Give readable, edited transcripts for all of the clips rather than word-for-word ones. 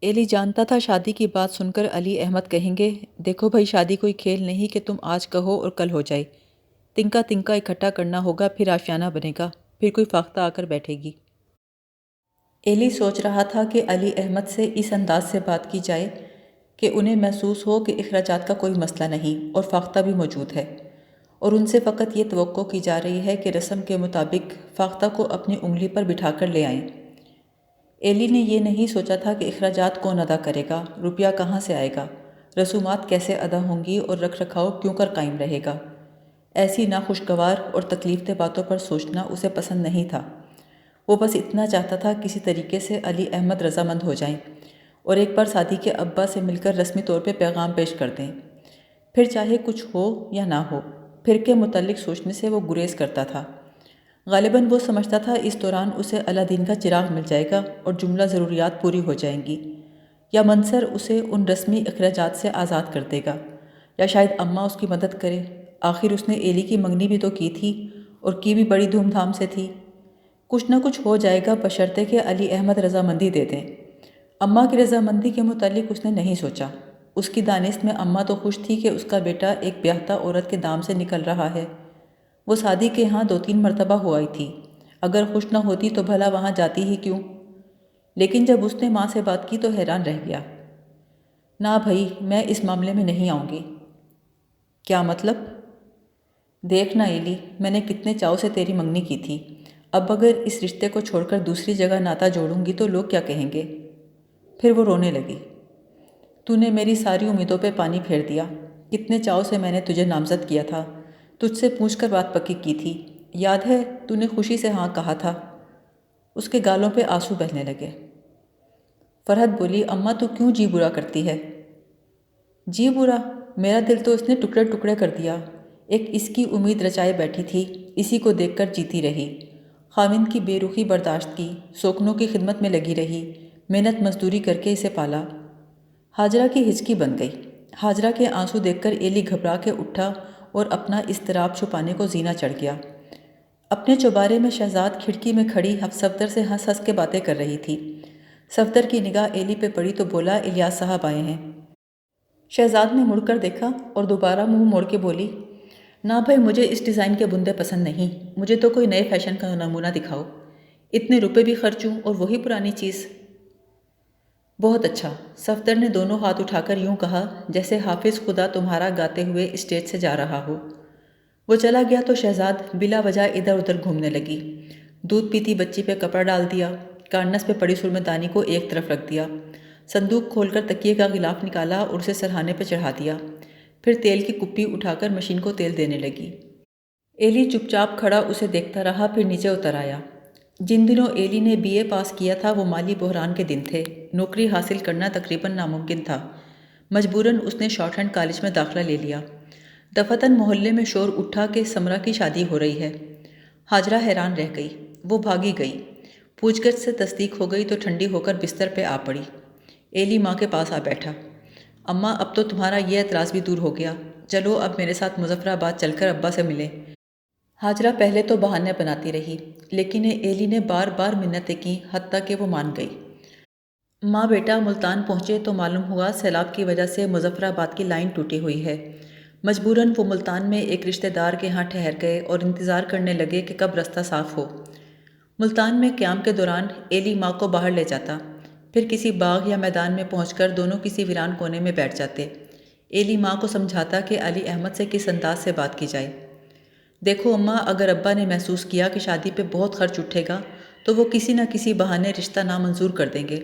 ایلی جانتا تھا شادی کی بات سن کر علی احمد کہیں گے، دیکھو بھائی، شادی کوئی کھیل نہیں کہ تم آج کہو اور کل ہو جائے۔ تنکا تنکا اکٹھا کرنا ہوگا، پھر آشیانہ بنے گا، پھر کوئی فاختہ آ کر بیٹھے گی۔ ایلی سوچ رہا تھا کہ علی احمد سے اس انداز سے بات کی جائے کہ انہیں محسوس ہو کہ اخراجات کا کوئی مسئلہ نہیں اور فاختہ بھی موجود ہے، اور ان سے فقط یہ توقع کی جا رہی ہے کہ رسم کے مطابق فاختہ کو اپنی انگلی پر بٹھا کر لے آئیں۔ ایلی نے یہ نہیں سوچا تھا کہ اخراجات کون ادا کرے گا، روپیہ کہاں سے آئے گا، رسومات کیسے ادا ہوں گی اور رکھ رکھاؤ کیوں کر قائم رہے گا۔ ایسی ناخوشگوار اور تکلیف دہ باتوں پر سوچنا اسے پسند نہیں تھا۔ وہ بس اتنا چاہتا تھا کسی طریقے سے علی احمد رضامند ہو جائیں اور ایک بار سعدی کے ابا سے مل کر رسمی طور پہ پیغام پیش کر دیں۔ پھر چاہے کچھ ہو یا نہ ہو، پھر کے متعلق سوچنے سے وہ گریز کرتا تھا۔ غالباً وہ سمجھتا تھا اس دوران اسے اللہ دین کا چراغ مل جائے گا اور جملہ ضروریات پوری ہو جائیں گی، یا منصر اسے ان رسمی اخراجات سے آزاد کر دے گا، یا شاید اماں اس کی مدد کرے۔ آخر اس نے ایلی کی منگنی بھی تو کی تھی، اور کی بھی بڑی دھوم دھام سے تھی۔ کچھ نہ کچھ ہو جائے گا بشرطے کہ علی احمد رضامندی دے دیں۔ اماں کی رضامندی کے متعلق اس نے نہیں سوچا۔ اس کی دانست میں اماں تو خوش تھی کہ اس کا بیٹا ایک بیاہتا عورت کے دام سے نکل رہا ہے۔ وہ سعدی کے ہاں 2-3 مرتبہ ہو آئی تھی، اگر خوش نہ ہوتی تو بھلا وہاں جاتی ہی کیوں؟ لیکن جب اس نے ماں سے بات کی تو حیران رہ گیا۔ نہ بھائی، میں اس معاملے میں نہیں آؤں گی۔ کیا مطلب؟ دیکھ نا ایلی، میں نے کتنے چاؤ سے تیری منگنی کی تھی، اب اگر اس رشتے کو چھوڑ کر دوسری جگہ ناتا جوڑوں گی تو لوگ کیا کہیں گے؟ پھر وہ رونے لگی۔ تو نے میری ساری امیدوں پہ پانی پھیر دیا۔ کتنے چاؤ سے میں نے تجھے نامزد کیا تھا، تجھ سے پوچھ کر بات پکی کی تھی، یاد ہے؟ تو نے خوشی سے ہاں کہا تھا۔ اس کے گالوں پہ آنسو بہنے لگے۔ فرحت بولی، اماں تو کیوں جی برا کرتی ہے؟ جی برا؟ میرا دل تو اس نے ٹکڑے ٹکڑے کر دیا۔ ایک اس کی امید رچائے بیٹھی تھی، اسی کو دیکھ کر جیتی رہی، خاوند کی بے رخی برداشت کی، سوکنوں کی خدمت میں لگی رہی، محنت مزدوری کر کے اسے پالا۔ ہاجرہ کی ہچکی بن گئی۔ ہاجرہ کے آنسو دیکھ کر ایلی گھبرا کے اٹھا اور اپنا اضطراب چھپانے کو زینہ چڑھ گیا۔ اپنے چوبارے میں شہزاد کھڑکی میں کھڑی صفدر سے ہنس ہنس کے باتیں کر رہی تھی۔ صفدر کی نگاہ ایلی پہ پڑی تو بولا، الیاس صاحب آئے ہیں۔ شہزاد نے مڑ کر دیکھا اور دوبارہ منہ موڑ کے بولی، نہ بھائی، مجھے اس ڈیزائن کے بندے پسند نہیں، مجھے تو کوئی نئے فیشن کا نمونہ دکھاؤ۔ اتنے روپے بھی خرچوں اور وہی پرانی چیز۔ بہت اچھا۔ صفدر نے دونوں ہاتھ اٹھا کر یوں کہا جیسے حافظ خدا تمہارا گاتے ہوئے اسٹیج سے جا رہا ہو۔ وہ چلا گیا تو شہزاد بلا وجہ ادھر ادھر گھومنے لگی۔ دودھ پیتی بچی پہ کپڑا ڈال دیا، کارنس پہ پڑی سرمے دانی کو ایک طرف رکھ دیا، صندوق کھول کر تکیے کا غلاف نکالا اور اسے سرہانے پہ چڑھا دیا، پھر تیل کی کپی اٹھا کر مشین کو تیل دینے لگی۔ ایلی چپ چاپ کھڑا اسے دیکھتا رہا، پھر نیچے اتر آیا۔ جن دنوں ایلی نے بی اے پاس کیا تھا وہ مالی بحران کے دن تھے، نوکری حاصل کرنا تقریباً ناممکن تھا۔ مجبوراً اس نے شارٹ ہینڈ کالج میں داخلہ لے لیا۔ دفتن محلے میں شور اٹھا کہ سمرا کی شادی ہو رہی ہے۔ ہاجرہ حیران رہ گئی، وہ بھاگی گئی۔ پوچھ گچھ سے تصدیق ہو گئی تو ٹھنڈی ہو کر بستر پہ آ پڑی۔ ایلی ماں کے پاس آ بیٹھا۔ اماں، اب تو تمہارا یہ اعتراض بھی دور ہو گیا، چلو اب میرے ساتھ مظفر آباد چل کر ابا سے ملیں۔ ہاجرہ پہلے تو بہانے بناتی رہی، لیکن ایلی نے بار بار منتیں کیں، حتیٰ کہ وہ مان گئی۔ ماں بیٹا ملتان پہنچے تو معلوم ہوا سیلاب کی وجہ سے مظفر آباد کی لائن ٹوٹی ہوئی ہے۔ مجبوراً وہ ملتان میں ایک رشتہ دار کے ہاں ٹھہر گئے اور انتظار کرنے لگے کہ کب رستہ صاف ہو۔ ملتان میں قیام کے دوران ایلی ماں کو باہر لے جاتا، پھر کسی باغ یا میدان میں پہنچ کر دونوں کسی ویران کونے میں بیٹھ جاتے۔ ایلی ماں کو سمجھاتا کہ علی احمد سے کس انداز سے بات کی جائے۔ دیکھو اماں، اگر ابا نے محسوس کیا کہ شادی پہ بہت خرچ اٹھے گا تو وہ کسی نہ کسی بہانے رشتہ نامنظور کر دیں گے۔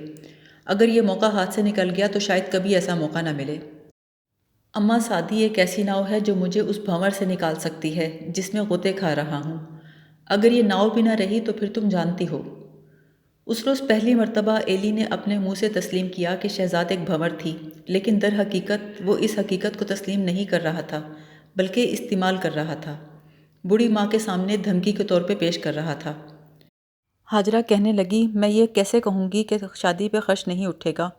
اگر یہ موقع ہاتھ سے نکل گیا تو شاید کبھی ایسا موقع نہ ملے۔ اماں، سعدی ایک ایسی ناؤ ہے جو مجھے اس بھنور سے نکال سکتی ہے جس میں غوطے کھا رہا ہوں۔ اگر یہ ناؤ بھی نہ رہی تو پھر تم جانتی ہو۔ اس روز پہلی مرتبہ ایلی نے اپنے منہ سے تسلیم کیا کہ شہزاد ایک بھنور تھی، لیکن در حقیقت وہ اس حقیقت کو تسلیم نہیں کر رہا تھا بلکہ استعمال کر رہا تھا، بوڑھی ماں کے سامنے دھمکی کے طور پہ پیش کر رہا تھا۔ ہاجرہ کہنے لگی، میں یہ کیسے کہوں گی کہ شادی پہ خرچ نہیں اٹھے گا؟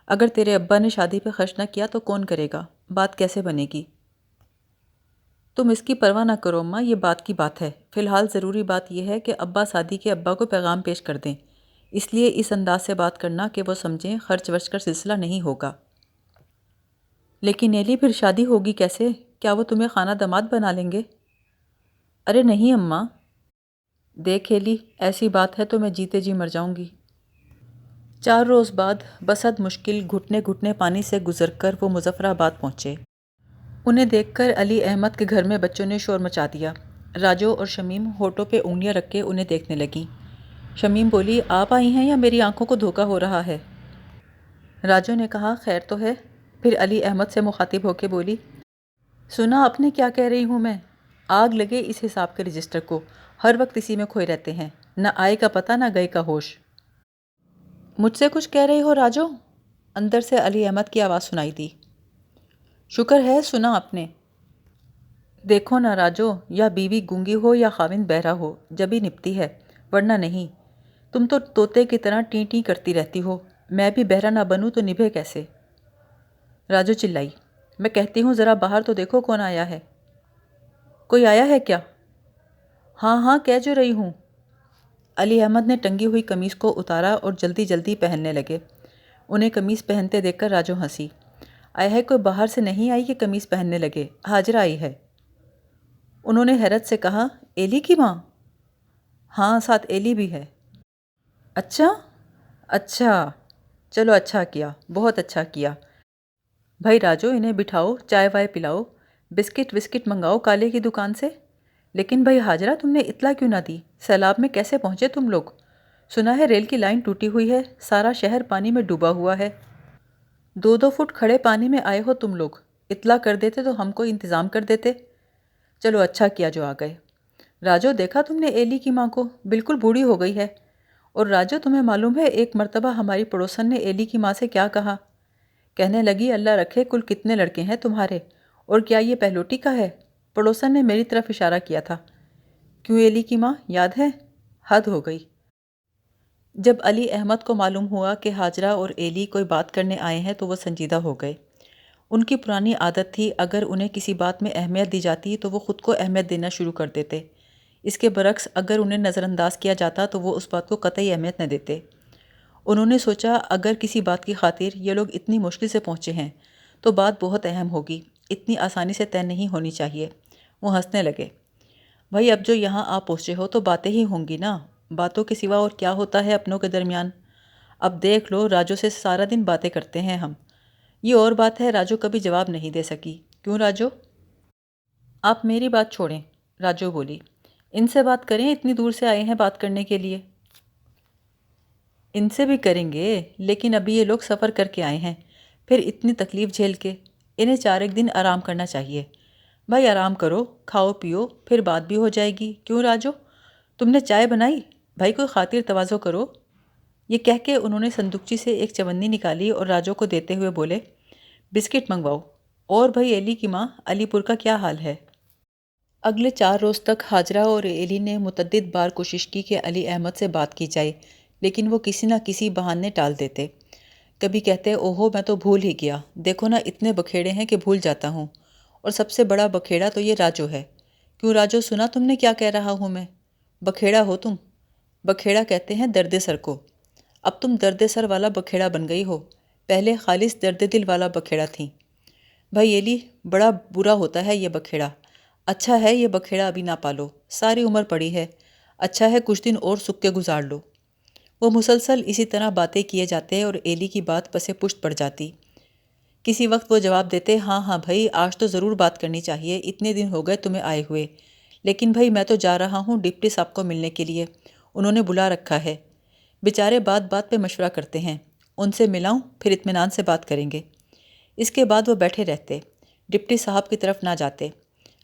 اگر تیرے ابا نے شادی پہ خرچ نہ کیا تو کون کرے گا؟ بات کیسے بنے گی؟ تم اس کی پرواہ نہ کرو اماں، یہ بات کی بات ہے۔ فی الحال ضروری بات یہ ہے کہ ابا سعدی کے ابا کو پیغام پیش کر دیں۔ اس لیے اس انداز سے بات کرنا کہ وہ سمجھیں خرچ ورچ کا سلسلہ نہیں ہوگا۔ لیکن ایلی پھر شادی ہوگی کیسے؟ کیا وہ تمہیں خانہ داماد بنا لیں گے؟ ارے نہیں اماں، دیکھ ایلی، ایسی بات ہے تو میں جیتے جی مر جاؤں گی۔ 4 روز بعد بسد مشکل گھٹنے گھٹنے پانی سے گزر کر وہ مظفر آباد پہنچے۔ انہیں دیکھ کر علی احمد کے گھر میں بچوں نے شور مچا دیا۔ راجو اور شمیم ہونٹوں پہ انگلیاں رکھ کے انہیں دیکھنے لگیں۔ شمیم بولی، آپ آئی ہیں یا میری آنکھوں کو دھوکا ہو رہا ہے؟ راجو نے کہا، خیر تو ہے۔ پھر علی احمد سے مخاطب ہو کے بولی، سنا آپ نے کیا کہہ رہی ہوں میں؟ آگ لگے اس حساب کے رجسٹر کو، ہر وقت اسی میں کھوئے رہتے ہیں، نہ آئے کا پتہ نہ گئے کا ہوش۔ مجھ سے کچھ کہہ رہی ہو راجو؟ اندر سے علی احمد کی آواز سنائی دی۔ شکر ہے سنا آپ نے۔ دیکھو نا راجو، یا بیوی گونگی ہو یا خاوند بہرا ہو جبھی نپتی ہے، ورنہ نہیں۔ تم تو طوطے کی طرح ٹیں ٹیں کرتی رہتی ہو، میں بھی بہرا نہ بنوں تو نبھے کیسے؟ راجو چلائی، میں کہتی ہوں ذرا باہر تو دیکھو کون آیا ہے۔ کوئی آیا ہے کیا؟ ہاں ہاں کہہ جو رہی ہوں۔ علی احمد نے ٹنگی ہوئی قمیص کو اتارا اور جلدی جلدی پہننے لگے۔ انہیں قمیص پہنتے دیکھ کر راجو ہنسی۔ آیا ہے کوئی باہر سے نہیں آئی کہ قمیص پہننے لگے، ہاجرہ آئی ہے۔ انہوں نے حیرت سے کہا، ایلی کی ماں؟ ہاں ساتھ ایلی بھی ہے۔ اچھا اچھا، چلو اچھا کیا، بہت اچھا کیا۔ بھائی راجو انہیں بٹھاؤ، چائے وائے پلاؤ، بسکٹ وسکٹ منگاؤ کالے کی دکان سے۔ لیکن بھائی حاجرہ تم نے اطلاع کیوں نہ دی؟ سیلاب میں کیسے پہنچے تم لوگ؟ سنا ہے ریل کی لائن ٹوٹی ہوئی ہے، سارا شہر پانی میں ڈوبا ہوا ہے۔ 2 فٹ کھڑے پانی میں آئے ہو تم لوگ، اطلاع کر دیتے تو ہم کو انتظام کر دیتے۔ چلو اچھا کیا جو آ گئے۔ راجو دیکھا تم نے ایلی کی ماں کو، بالکل بوڑھی ہو گئی ہے۔ اور راجو تمہیں معلوم ہے ایک مرتبہ ہماری پڑوسن نے ایلی کی ماں سے کیا کہا؟ کہنے لگی، اللہ رکھے کل کتنے لڑکے ہیں تمہارے، اور کیا یہ پہلوٹی کا ہے؟ پڑوسن نے میری طرف اشارہ کیا تھا۔ کیوں ایلی کی ماں یاد ہے؟ حد ہو گئی۔ جب علی احمد کو معلوم ہوا کہ حاجرہ اور ایلی کوئی بات کرنے آئے ہیں تو وہ سنجیدہ ہو گئے۔ ان کی پرانی عادت تھی، اگر انہیں کسی بات میں اہمیت دی جاتی تو وہ خود کو اہمیت دینا شروع کر دیتے۔ اس کے برعکس اگر انہیں نظر انداز کیا جاتا تو وہ اس بات کو قطعی اہمیت نہ دیتے۔ انہوں نے سوچا اگر کسی بات کی خاطر یہ لوگ اتنی مشکل سے پہنچے ہیں تو بات بہت اہم ہوگی، اتنی آسانی سے طے نہیں ہونی چاہیے۔ وہ ہنسنے لگے۔ بھائی اب جو یہاں آپ پہنچے ہو تو باتیں ہی ہوں گی نا، باتوں کے سوا اور کیا ہوتا ہے اپنوں کے درمیان؟ اب دیکھ لو راجو سے سارا دن باتیں کرتے ہیں ہم۔ یہ اور بات ہے راجو کبھی جواب نہیں دے سکی۔ کیوں راجو؟ آپ میری بات چھوڑیں، راجو بولی۔ ان سے بات کریں، اتنی دور سے آئے ہیں بات کرنے کے لیے۔ ان سے بھی کریں گے، لیکن ابھی یہ لوگ سفر کر کے آئے ہیں، پھر اتنی تکلیف جھیل کے، انہیں 4 دن آرام کرنا چاہیے۔ بھائی آرام کرو، کھاؤ پیو، پھر بات بھی ہو جائے گی۔ کیوں راجو؟ تم نے چائے بنائی؟ بھائی کوئی خاطر تواضع کرو۔ یہ کہہ کے انہوں نے صندوقچی سے ایک چونی نکالی اور راجو کو دیتے ہوئے بولے، بسکٹ منگواؤ۔ اور بھائی ایلی کی ماں، علی پور کا کیا حال ہے؟ اگلے 4 روز تک حاجرہ اور ایلی نے متعدد بار کوشش کی کہ علی احمد سے بات کی جائے، لیکن وہ کسی نہ کسی بہانے ٹال دیتے۔ کبھی کہتے، اوہو میں تو بھول ہی گیا، دیکھو نا اتنے بکھیڑے ہیں کہ بھول جاتا ہوں، اور سب سے بڑا بکھیڑا تو یہ راجو ہے۔ کیوں راجو، سنا تم نے کیا کہہ رہا ہوں میں؟ بکھیڑا ہو تم؟ بکھیڑا کہتے ہیں درد سر کو۔ اب تم درد سر والا بکھیڑا بن گئی ہو، پہلے خالص درد دل والا بکھیڑا تھیں۔ بھائی ایلی، بڑا برا ہوتا ہے یہ بکھیڑا، اچھا ہے یہ بکھیڑا ابھی نہ پالو، ساری عمر پڑی ہے، اچھا ہے کچھ دن اور سکھ کے گزار لو۔ وہ مسلسل اسی طرح باتیں کیے جاتے اور ایلی کی بات پسے پشت پڑ جاتی۔ کسی وقت وہ جواب دیتے، ہاں ہاں بھائی آج تو ضرور بات کرنی چاہیے، اتنے دن ہو گئے تمہیں آئے ہوئے، لیکن بھائی میں تو جا رہا ہوں ڈپٹی صاحب کو ملنے کے لیے، انہوں نے بلا رکھا ہے۔ بیچارے بات بات پہ مشورہ کرتے ہیں، ان سے ملاؤں پھر اطمینان سے بات کریں گے۔ اس کے بعد وہ بیٹھے رہتے، ڈپٹی صاحب کی طرف نہ جاتے۔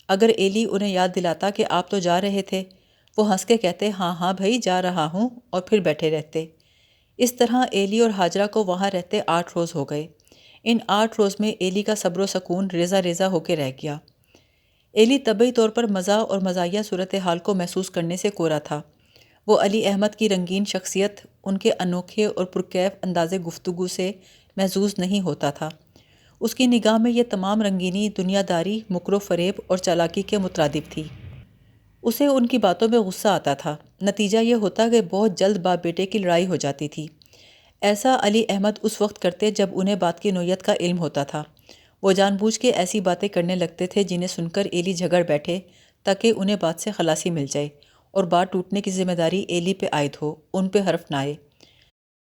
اگر ایلی انہیں یاد دلاتا کہ آپ تو جا رہے تھے، وہ ہنس کے کہتے، ہاں ہاں بھائی جا رہا ہوں، اور پھر بیٹھے رہتے۔ اس طرح ایلی اور حاجرہ کو وہاں رہتے 8 روز ہو گئے۔ ان 8 روز میں ایلی کا صبر و سکون ریزہ ریزہ ہو کے رہ گیا۔ ایلی طبعی طور پر مزہ اور مزاحیہ صورتحال کو محسوس کرنے سے کورا تھا۔ وہ علی احمد کی رنگین شخصیت، ان کے انوکھے اور پرکیف انداز گفتگو سے محظوظ نہیں ہوتا تھا۔ اس کی نگاہ میں یہ تمام رنگینی دنیا داری، مکر و فریب اور چالاکی کے مترادف تھی۔ اسے ان کی باتوں میں غصہ آتا تھا۔ نتیجہ یہ ہوتا کہ بہت جلد باپ بیٹے کی لڑائی ہو جاتی تھی۔ ایسا علی احمد اس وقت کرتے جب انہیں بات کی نوعیت کا علم ہوتا تھا۔ وہ جان بوجھ کے ایسی باتیں کرنے لگتے تھے جنہیں سن کر ایلی جھگڑ بیٹھے تاکہ انہیں بات سے خلاصی مل جائے اور بات ٹوٹنے کی ذمہ داری ایلی پہ عائد ہو، ان پہ حرف نہ آئے۔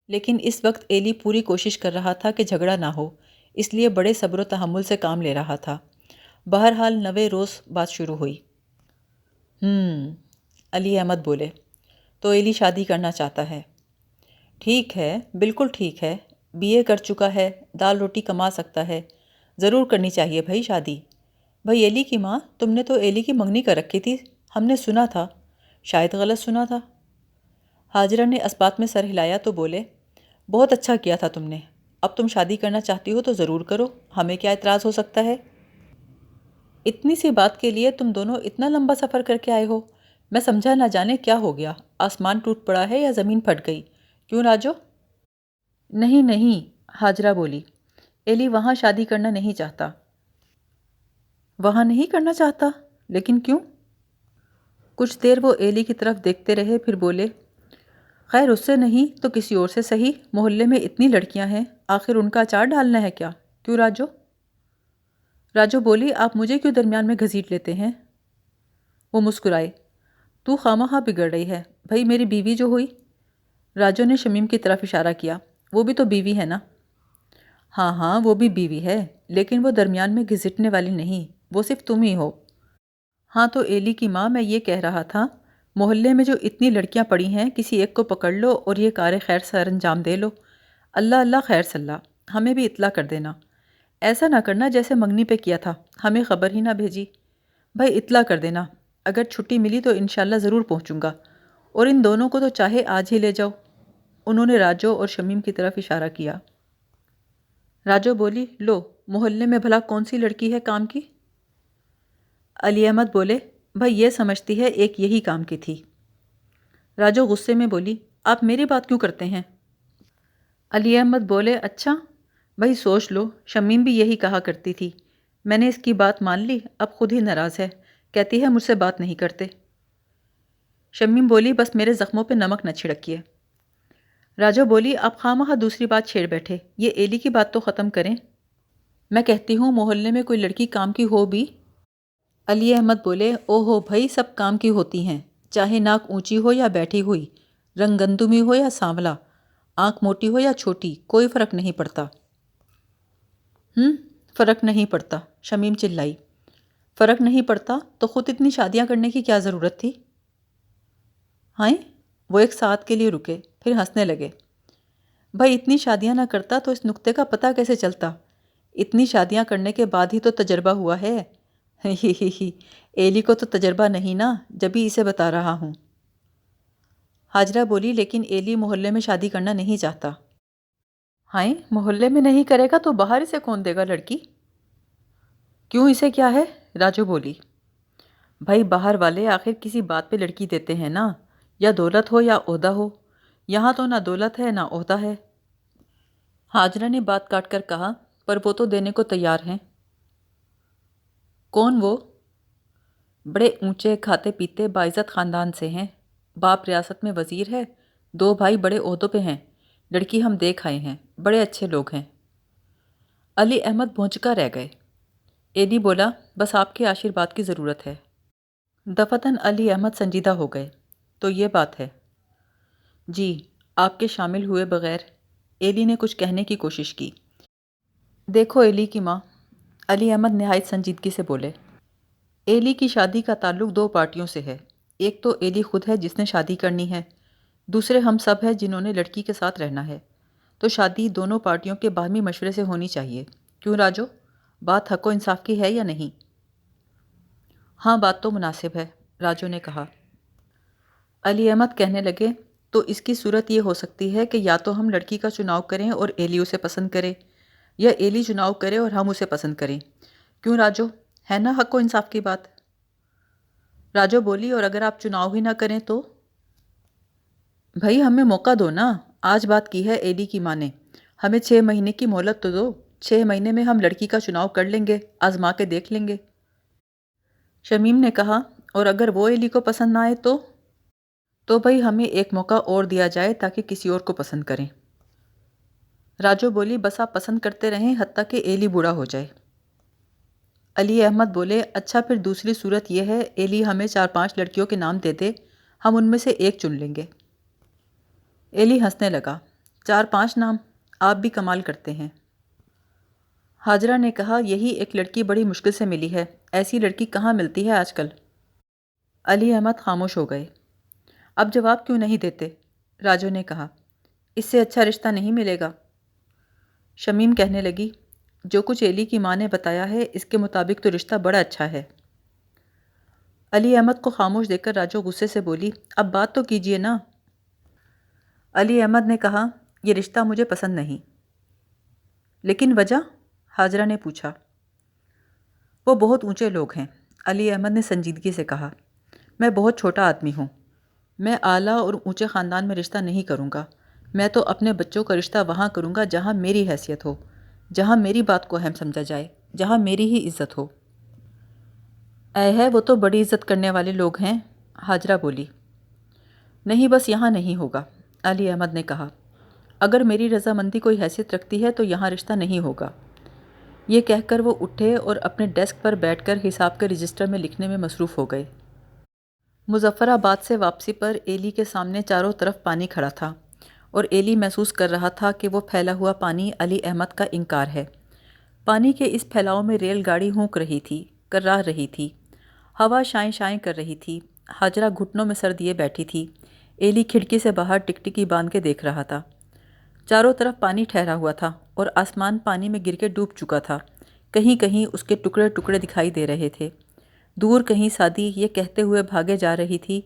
لیکن اس وقت ایلی پوری کوشش کر رہا تھا کہ جھگڑا نہ ہو، اس لیے بڑے صبر و تحمل سے کام لے رہا تھا۔ بہرحال 9ویں روز بات شروع ہوئی۔ علی احمد بولے، تو ایلی شادی کرنا چاہتا ہے۔ ٹھیک ہے، بالکل ٹھیک ہے، BA کر چکا ہے، دال روٹی کما سکتا ہے، ضرور کرنی چاہیے بھائی شادی۔ بھائی ایلی کی ماں، تم نے تو ایلی کی منگنی کر رکھی تھی، ہم نے سنا تھا، شاید غلط سنا تھا۔ ہاجرہ نے اس بات میں سر ہلایا تو بولے، بہت اچھا کیا تھا تم نے، اب تم شادی کرنا چاہتی ہو تو ضرور کرو، ہمیں کیا اعتراض ہو سکتا ہے؟ اتنی سی بات کے لیے تم دونوں اتنا لمبا سفر کر کے آئے ہو، میں سمجھا نہ جانے کیا ہو گیا، آسمان ٹوٹ پڑا ہے یا زمین پھٹ گئی؟ کیوں راجو؟ نہیں نہیں، ہاجرہ بولی، ایلی وہاں شادی کرنا نہیں چاہتا۔ وہاں نہیں کرنا چاہتا؟ لیکن کیوں؟ کچھ دیر وہ ایلی کی طرف دیکھتے رہے، پھر بولے، خیر اس سے نہیں تو کسی اور سے صحیح، محلے میں اتنی لڑکیاں ہیں، آخر ان کا اچار ڈالنا ہے کیا؟ کیوں راجو؟ راجو بولی، آپ مجھے کیوں درمیان میں گھسیٹ لیتے ہیں؟ وہ مسکرائے، تو خواہ بگڑ رہی ہے، بھائی میری بیوی جو ہوئی۔ راجو نے شمیم کی طرف اشارہ کیا، وہ بھی تو بیوی ہے نا؟ ہاں ہاں وہ بھی بیوی ہے، لیکن وہ درمیان میں گھسیٹنے والی نہیں، وہ صرف تم ہی ہو۔ ہاں تو ایلی کی ماں، میں یہ کہہ رہا تھا، محلے میں جو اتنی لڑکیاں پڑی ہیں، کسی ایک کو پکڑ لو اور یہ کار خیر سر انجام دے لو۔ اللہ اللہ خیر صلاح، ہمیں بھی اطلاع کر دینا، ایسا نہ کرنا جیسے منگنی پہ کیا تھا، ہمیں خبر ہی نہ بھیجی۔ بھائی اطلاع کر دینا، اگر چھٹی ملی تو انشاءاللہ ضرور پہنچوں گا، اور ان دونوں کو تو چاہے آج ہی لے جاؤ۔ انہوں نے راجو اور شمیم کی طرف اشارہ کیا۔ راجو بولی، لو محلے میں بھلا کون سی لڑکی ہے کام کی؟ علی احمد بولے، بھائی یہ سمجھتی ہے ایک یہی کام کی تھی۔ راجو غصے میں بولی، آپ میری بات کیوں کرتے ہیں؟ علی احمد بولے، اچھا بھائی سوچ لو، شمیم بھی یہی کہا کرتی تھی، میں نے اس کی بات مان لی، اب خود ہی ناراض ہے، کہتی ہے مجھ سے بات نہیں کرتے۔ شمیم بولی، بس میرے زخموں پہ نمک نہ چھڑکیے۔ راجو بولی، آپ خواہ دوسری بات چھیڑ بیٹھے، یہ ایلی کی بات تو ختم کریں۔ میں کہتی ہوں محلے میں کوئی لڑکی کام کی ہو بھی؟ علی احمد بولے، او ہو بھائی، سب کام کی ہوتی ہیں، چاہے ناک اونچی ہو یا بیٹھی ہوئی، رنگ گندمی ہو یا سانولا، آنکھ موٹی ہو یا چھوٹی، کوئی فرق نہیں پڑتا۔ فرق نہیں پڑتا، شمیم چلائی۔ فرق نہیں پڑتا تو خود اتنی شادیاں کرنے کی کیا ضرورت تھی؟ ہائیں؟ وہ ایک ساتھ کے لیے رکے، پھر ہنسنے لگے۔ بھائی اتنی شادیاں نہ کرتا تو اس نکتے کا پتہ کیسے چلتا؟ اتنی شادیاں کرنے کے بعد ہی تو تجربہ ہوا ہے۔ ہی ایلی کو تو تجربہ نہیں نا، جبھی اسے بتا رہا ہوں۔ ہاجرہ بولی، لیکن ایلی محلے میں شادی کرنا نہیں چاہتا۔ ہائیں، محلے میں نہیں کرے گا تو باہر اسے کون دے گا لڑکی؟ کیوں، اسے کیا ہے؟ راجو بولی، بھائی باہر والے آخر کسی بات پہ لڑکی دیتے ہیں نا، یا دولت ہو یا عہدہ ہو، یہاں تو نہ دولت ہے نہ عہدہ ہے۔ ہاجرہ نے بات کاٹ کر کہا، پر وہ تو دینے کو تیار ہیں۔ کون وہ؟ بڑے اونچے کھاتے پیتے باعزت خاندان سے ہیں، باپ ریاست میں وزیر ہے، 2 بھائی بڑے عہدوں پہ ہیں، لڑکی ہم دیکھ آئے ہیں، بڑے اچھے لوگ ہیں۔ علی احمد بھونچکا رہ گئے۔ ایلی بولا، بس آپ کے آشیرواد کی ضرورت ہے۔ دفتن علی احمد سنجیدہ ہو گئے، تو یہ بات ہے؟ جی، آپ کے شامل ہوئے بغیر۔ ایلی نے کچھ کہنے کی کوشش کی۔ دیکھو ایلی کی ماں، علی احمد نہایت سنجیدگی سے بولے، ایلی کی شادی کا تعلق 2 پارٹیوں سے ہے، ایک تو ایلی خود ہے جس نے شادی کرنی ہے، دوسرے ہم سب ہیں جنہوں نے لڑکی کے ساتھ رہنا ہے، تو شادی دونوں پارٹیوں کے باہمی مشورے سے ہونی چاہیے۔ کیوں راجو، بات حق و انصاف کی ہے یا نہیں؟ ہاں بات تو مناسب ہے، راجو نے کہا۔ علی احمد کہنے لگے، تو اس کی صورت یہ ہو سکتی ہے کہ یا تو ہم لڑکی کا چناؤ کریں اور ایلی اسے پسند کرے، یا ایلی چناؤ کرے اور ہم اسے پسند کریں۔ کیوں راجو، ہے نا حق و انصاف کی بات؟ راجو بولی، اور اگر آپ چناؤ ہی نہ کریں تو؟ بھائی ہمیں موقع دو نا، آج بات کی ہے ایلی کی ماں نے، ہمیں 6 مہینے کی مہلت تو دو، 6 مہینے میں ہم لڑکی کا چناؤ کر لیں گے، آزما کے دیکھ لیں گے۔ شمیم نے کہا، اور اگر وہ ایلی کو پسند نہ آئے تو بھائی ہمیں ایک موقع اور دیا جائے تاکہ کسی اور کو پسند کریں۔ راجو بولی بس آپ پسند کرتے رہیں حتیٰ کہ ایلی بوڑھا ہو جائے۔ علی احمد بولے اچھا پھر دوسری صورت یہ ہے ایلی ہمیں 4-5 لڑکیوں کے نام دے دے، ہم ان میں سے ایک چن لیں گے۔ ایلی ہنسنے لگا، 4-5 نام؟ آپ بھی کمال کرتے ہیں۔ ہاجرہ نے کہا یہی ایک لڑکی بڑی مشکل سے ملی ہے، ایسی لڑکی کہاں ملتی ہے آج کل۔ علی احمد خاموش ہو گئے۔ اب جواب کیوں نہیں دیتے؟ راجو نے کہا، اس سے اچھا رشتہ نہیں ملے گا۔ شمیم کہنے لگی، جو کچھ ایلی کی ماں نے بتایا ہے اس کے مطابق تو رشتہ بڑا اچھا ہے۔ علی احمد کو خاموش دیکھ کر راجو غصے سے بولی، اب بات تو کیجئے نا۔ علی احمد نے کہا، یہ رشتہ مجھے پسند نہیں۔ لیکن وجہ؟ ہاجرہ نے پوچھا۔ وہ بہت اونچے لوگ ہیں، علی احمد نے سنجیدگی سے کہا، میں بہت چھوٹا آدمی ہوں، میں اعلیٰ اور اونچے خاندان میں رشتہ نہیں کروں گا، میں تو اپنے بچوں کا رشتہ وہاں کروں گا جہاں میری حیثیت ہو، جہاں میری بات کو اہم سمجھا جائے، جہاں میری ہی عزت ہو۔ اے ہے وہ تو بڑی عزت کرنے والے لوگ ہیں، ہاجرہ بولی۔ نہیں بس یہاں نہیں ہوگا، علی احمد نے کہا، اگر میری رضامندی کوئی حیثیت رکھتی ہے تو یہاں رشتہ نہیں ہوگا۔ یہ کہہ کر وہ اٹھے اور اپنے ڈیسک پر بیٹھ کر حساب کے رجسٹر میں لکھنے میں مصروف ہو گئے۔ مظفر آباد سے واپسی پر ایلی کے سامنے چاروں طرف پانی کھڑا تھا اور ایلی محسوس کر رہا تھا کہ وہ پھیلا ہوا پانی علی احمد کا انکار ہے۔ پانی کے اس پھیلاؤ میں ریل گاڑی ہونک رہی تھی، کرراہ رہی تھی، ہوا شائیں شائیں کر رہی تھی۔ ہاجرہ گھٹنوں میں سر دیے بیٹھی تھی، ایلی کھڑکی سے باہر ٹکٹکی باندھ کے دیکھ رہا تھا۔ چاروں طرف پانی ٹھہرا ہوا تھا اور آسمان پانی میں گر کے ڈوب چکا تھا، کہیں کہیں اس کے ٹکڑے ٹکڑے دکھائی دے رہے تھے۔ دور کہیں سادی یہ کہتے ہوئے بھاگے جا رہی تھی،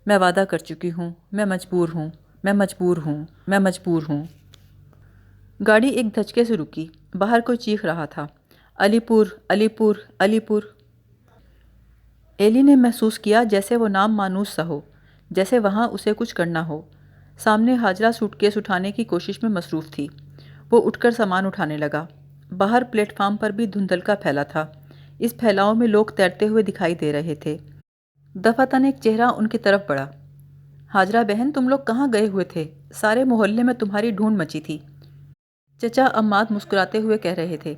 میں وعدہ کر چکی ہوں، میں مجبور ہوں، میں مجبور ہوں، میں مجبور ہوں۔ گاڑی ایک دھچکے سے رکی، باہر کوئی چیخ رہا تھا، علی پور، علی پور، علی پور۔ ایلی نے محسوس کیا جیسے وہ نام مانوس سا ہو، جیسے وہاں اسے کچھ کرنا ہو۔ سامنے ہاجرہ سوٹ کیس اٹھانے کی کوشش میں مصروف تھی، وہ اٹھ کر سامان اٹھانے لگا۔ باہر پلیٹ فارم پر بھی دھندلکا پھیلا تھا، اس پھیلاؤ میں لوگ تیرتے ہوئے دکھائی دے رہے تھے۔ دفعتاً ایک چہرہ ان کی طرف بڑھا، ہاجرہ بہن تم لوگ کہاں گئے ہوئے تھے؟ سارے محلے میں تمہاری ڈھونڈ مچی تھی۔ چچا عماد مسکراتے ہوئے کہہ رہے تھے،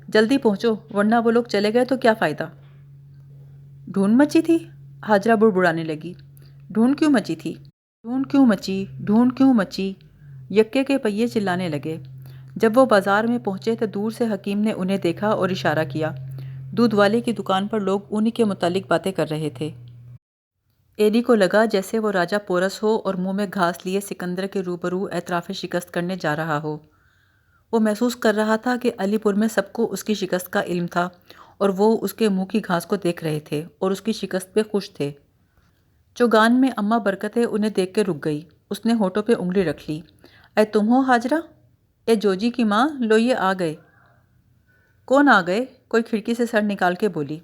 جلدی پہنچو ورنہ وہ لوگ چلے گئے تو کیا فائدہ۔ ڈھونڈ مچی تھی؟ ہاجرہ بڑبڑانے لگی، ڈھونڈ کیوں مچی تھی؟ ڈھونڈ کیوں مچی؟ ڈھونڈ کیوں مچی؟ یکے کے پہیے چلانے لگے۔ جب وہ بازار میں پہنچے تو دور سے حکیم نے انہیں دیکھا اور اشارہ کیا۔ دودھ والے کی دکان پر لوگ انہی کے متعلق باتیں کر رہے تھے۔ ایلی کو لگا جیسے وہ راجہ پورس ہو اور منہ میں گھاس لیے سکندر کے روبرو اعتراف شکست کرنے جا رہا ہو۔ وہ محسوس کر رہا تھا کہ علی پور میں سب کو اس کی شکست کا علم تھا اور وہ اس کے منہ کی گھاس کو دیکھ رہے تھے اور اس کی شکست پہ خوش تھے۔ چوگان میں اماں برکتیں انہیں دیکھ کے رک گئی، اس نے ہونٹوں پہ انگلی رکھ لی، اے تم ہو ہاجرہ؟ اے جوجی کی ماں، لو یہ آ گئے۔ کون آ گئے؟ کوئی کھڑکی سے سر نکال کے بولی۔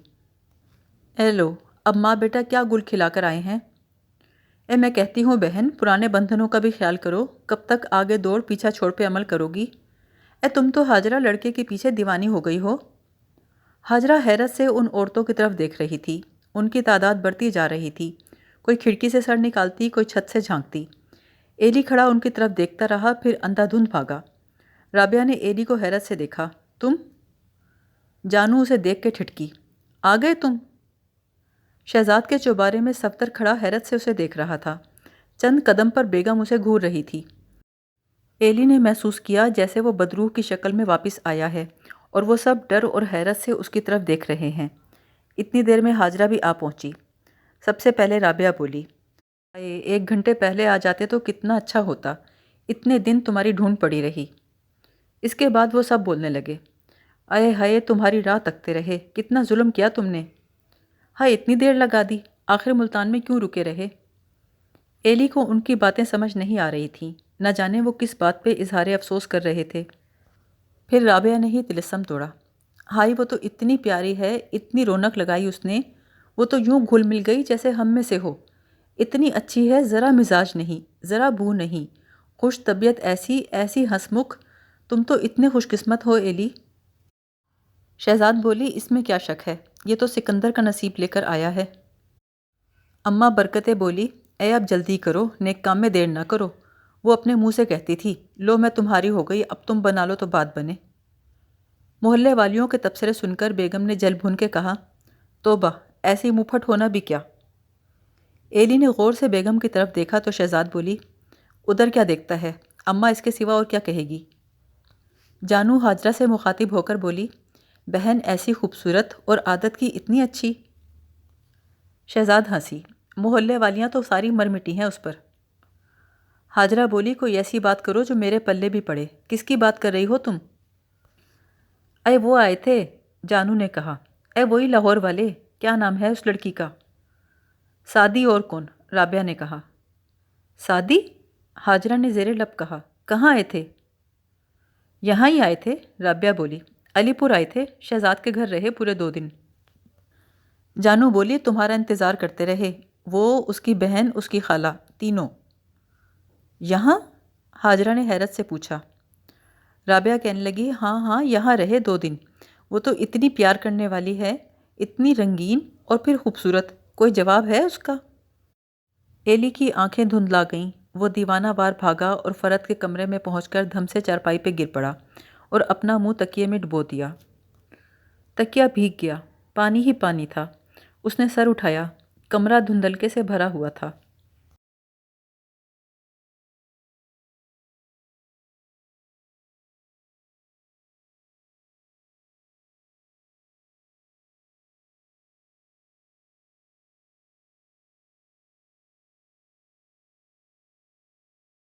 اے لو، اب ماں بیٹا کیا گل کھلا کر آئے ہیں؟ اے میں کہتی ہوں بہن، پرانے بندھنوں کا بھی خیال کرو، کب تک آگے دوڑ پیچھا چھوڑ پہ عمل کرو گی؟ اے تم تو ہاجرہ لڑکے کے پیچھے دیوانی ہو گئی ہو۔ ہاجرہ حیرت سے ان عورتوں کی طرف دیکھ رہی تھی، ان کی تعداد بڑھتی جا رہی تھی، کوئی کھڑکی سے سر نکالتی، کوئی چھت سے جھانکتی۔ ایلی کھڑا ان کی طرف دیکھتا رہا، پھر اندھا دھند بھاگا۔ رابعہ نے ایلی کو حیرت سے دیکھا، تم؟ جانو اسے دیکھ کے ٹھٹکی، آ گئے تم؟ شہزاد کے چوبارے میں صفدر کھڑا حیرت سے اسے دیکھ رہا تھا، چند قدم پر بیگم اسے گھور رہی تھی۔ ایلی نے محسوس کیا جیسے وہ بدروح کی شکل میں واپس آیا ہے اور وہ سب ڈر اور حیرت سے اس کی طرف دیکھ رہے ہیں۔ اتنی دیر میں ہاجرہ بھی آ پہنچی۔ سب سے پہلے رابعہ بولی، 1 گھنٹے پہلے آ جاتے تو کتنا اچھا ہوتا، اتنے دن تمہاری ڈھونڈ پڑی رہی۔ اس کے بعد وہ سب بولنے لگے، آئے ہائے تمہاری راہ تکتے رہے، کتنا ظلم کیا تم نے، ہائے اتنی دیر لگا دی، آخر ملتان میں کیوں رکے رہے؟ ایلی کو ان کی باتیں سمجھ نہیں آ رہی تھیں، نہ جانے وہ کس بات پہ اظہار افسوس کر رہے تھے۔ پھر رابعہ نے ہی طلسم توڑا، ہائی وہ تو اتنی پیاری ہے، اتنی رونق لگائی اس نے، وہ تو یوں گھل مل گئی جیسے ہم میں سے ہو، اتنی اچھی ہے، ذرا مزاج نہیں، ذرا بو نہیں، خوش طبیعت، ایسی ایسی ہنسمکھ، تم تو اتنے خوش قسمت ہو ایلی۔ شہزاد بولی، اس میں کیا شک ہے، یہ تو سکندر کا نصیب لے کر آیا ہے۔ اماں برکتیں بولی، اے اب جلدی کرو، نیک کام میں دیر نہ کرو۔ وہ اپنے منہ سے کہتی تھی، لو میں تمہاری ہو گئی، اب تم بنا لو تو بات بنے۔ محلے والیوں کے تبصرے سن کر بیگم نے جل بھن کے کہا، توبہ، ایسی منہ پھٹ ہونا بھی کیا؟ ایلی نے غور سے بیگم کی طرف دیکھا تو شہزاد بولی، ادھر کیا دیکھتا ہے، اماں اس کے سوا اور کیا کہے گی؟ جانو حاجرہ سے مخاطب ہو کر بولی، بہن ایسی خوبصورت اور عادت کی اتنی اچھی؟ شہزاد ہنسی، محلے والیاں تو ساری مر مٹی ہیں اس پر۔ حاجرہ بولی، کوئی ایسی بات کرو جو میرے پلے بھی پڑے، کس کی بات کر رہی ہو تم؟ اے وہ آئے تھے، جانو نے کہا، اے وہی لاہور والے، کیا نام ہے اس لڑکی کا؟ سعدی، اور کون؟ رابعہ نے کہا۔ سعدی؟ حاجرہ نے زیر لب کہا، کہاں آئے تھے؟ یہاں ہی آئے تھے، رابعہ بولی، علی پور آئے تھے، شہزاد کے گھر رہے پورے 2 دن۔ جانو بولی، تمہارا انتظار کرتے رہے، وہ، اس کی بہن، اس کی خالہ، تینوں۔ یہاں؟ حاجرہ نے حیرت سے پوچھا۔ رابعہ کہنے لگی، ہاں ہاں، یہاں رہے 2 دن۔ وہ تو اتنی پیار کرنے والی ہے، اتنی رنگین اور پھر خوبصورت، کوئی جواب ہے اس کا؟ ایلی کی آنکھیں دھندلا گئیں، وہ دیوانہ وار بھاگا اور فرد کے کمرے میں پہنچ کر دھم سے چارپائی پہ گر پڑا اور اپنا منہ تکیے میں ڈبو دیا۔ تکیہ بھیگ گیا، پانی ہی پانی تھا۔ اس نے سر اٹھایا، کمرہ دھندلکے سے بھرا ہوا تھا۔